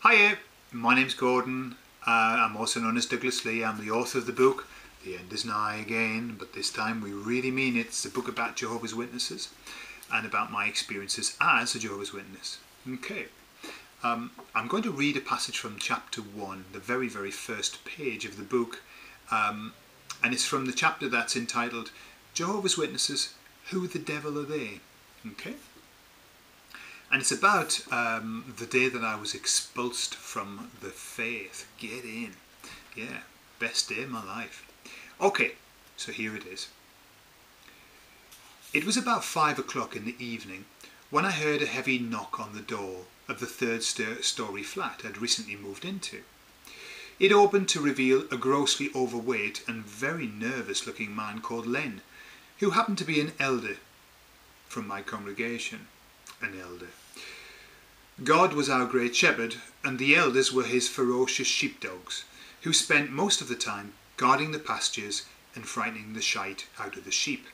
Hiya, my name's Gordon. I'm also known as Douglas Lee. I'm the author of the book, The End Is Nigh Again, but this time we really mean it. It's a book about Jehovah's Witnesses and about my experiences as a Jehovah's Witness. Okay, I'm going to read a passage from chapter 1, the very first page of the book, and it's from the chapter that's entitled Jehovah's Witnesses, Who the Devil Are They? Okay. And it's about the day that I was expulsed from the faith. Get in. Yeah, best day of my life. Okay, so here it is. It was about 5 o'clock in the evening when I heard a heavy knock on the door of the third-story flat I'd recently moved into. It opened to reveal a grossly overweight and very nervous-looking man called Len, who happened to be an elder from my congregation. An elder. God was our great shepherd, and the elders were his ferocious sheepdogs, who spent most of the time guarding the pastures and frightening the shite out of the sheep.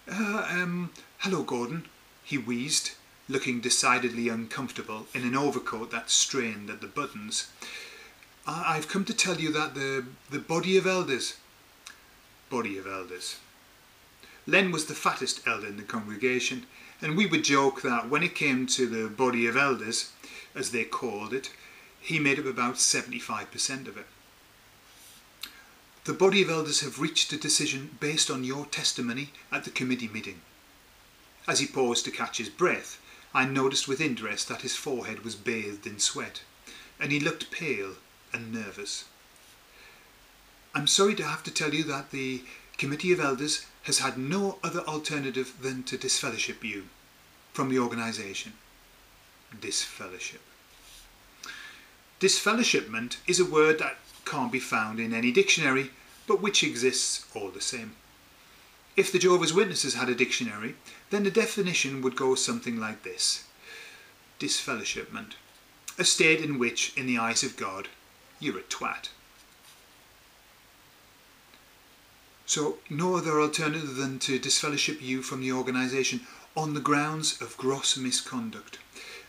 Hello, Gordon, he wheezed, looking decidedly uncomfortable in an overcoat that strained at the buttons. I've come to tell you that the body of elders... Body of elders. Len was the fattest elder in the congregation, and we would joke that when it came to the body of elders, as they called it, he made up about 75% of it. The body of elders have reached a decision based on your testimony at the committee meeting. As he paused to catch his breath, I noticed with interest that his forehead was bathed in sweat, and he looked pale and nervous. I'm sorry to have to tell you that the committee of elders has had no other alternative than to disfellowship you from the organisation. Disfellowship. Disfellowshipment is a word that can't be found in any dictionary, but which exists all the same. If the Jehovah's Witnesses had a dictionary, then the definition would go something like this. Disfellowshipment. A state in which, in the eyes of God, you're a twat. So, no other alternative than to disfellowship you from the organisation on the grounds of gross misconduct.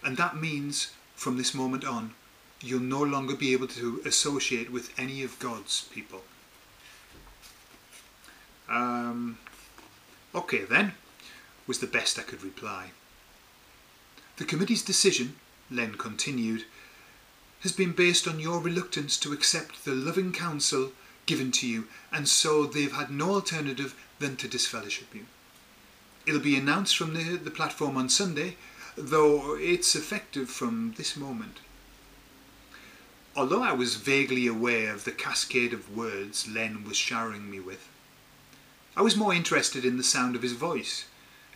And that means, from this moment on, you'll no longer be able to associate with any of God's people. Okay then, was the best I could reply. The committee's decision, Len continued, has been based on your reluctance to accept the loving counsel given to you, and so they've had no alternative than to disfellowship you. It'll be announced from the platform on Sunday, though it's effective from this moment. Although I was vaguely aware of the cascade of words Len was showering me with, I was more interested in the sound of his voice,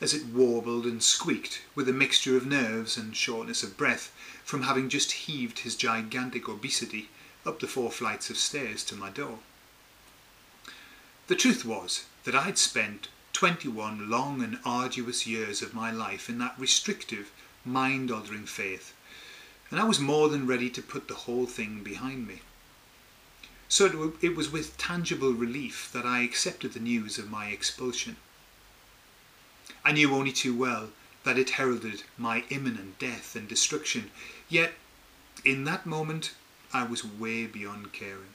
as it warbled and squeaked with a mixture of nerves and shortness of breath from having just heaved his gigantic obesity up the 4 flights of stairs to my door. The truth was that I had spent 21 long and arduous years of my life in that restrictive, mind-altering faith, and I was more than ready to put the whole thing behind me. So it was with tangible relief that I accepted the news of my expulsion. I knew only too well that it heralded my imminent death and destruction, yet in that moment I was way beyond caring.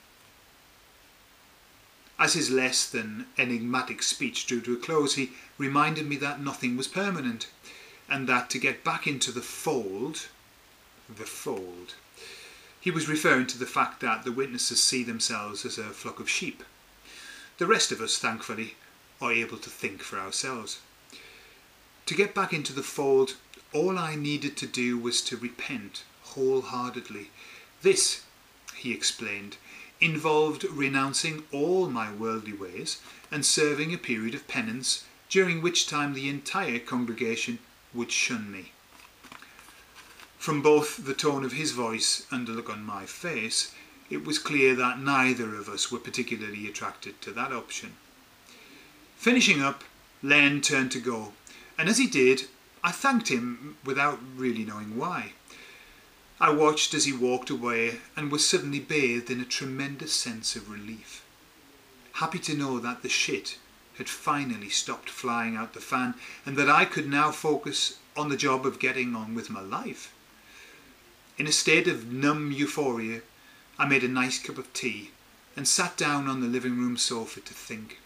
As his less than enigmatic speech drew to a close, he reminded me that nothing was permanent, and that to get back into the fold, he was referring to the fact that the witnesses see themselves as a flock of sheep. The rest of us, thankfully, are able to think for ourselves. To get back into the fold, all I needed to do was to repent wholeheartedly. This, he explained, involved renouncing all my worldly ways and serving a period of penance, during which time the entire congregation would shun me. From both the tone of his voice and the look on my face, it was clear that neither of us were particularly attracted to that option. Finishing up, Len turned to go, and as he did, I thanked him without really knowing why. I watched as he walked away and was suddenly bathed in a tremendous sense of relief. Happy to know that the shit had finally stopped flying out the fan and that I could now focus on the job of getting on with my life. In a state of numb euphoria, I made a nice cup of tea and sat down on the living room sofa to think.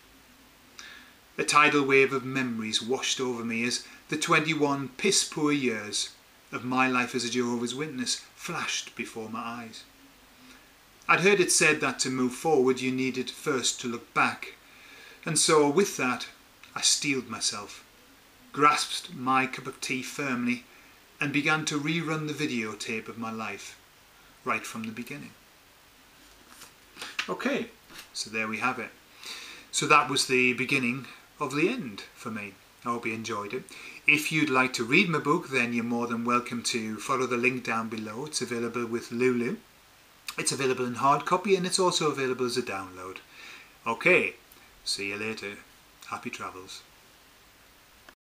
A tidal wave of memories washed over me as the 21 piss-poor years of my life as a Jehovah's Witness flashed before my eyes. I'd heard it said that to move forward you needed first to look back, and so with that I steeled myself, grasped my cup of tea firmly and began to rerun the videotape of my life, right from the beginning. Okay, so there we have it. So that was the beginning of the end for me. I hope you enjoyed it. If you'd like to read my book, then you're more than welcome to follow the link down below. It's available with Lulu. It's available in hard copy and it's also available as a download. Okay, see you later. Happy travels.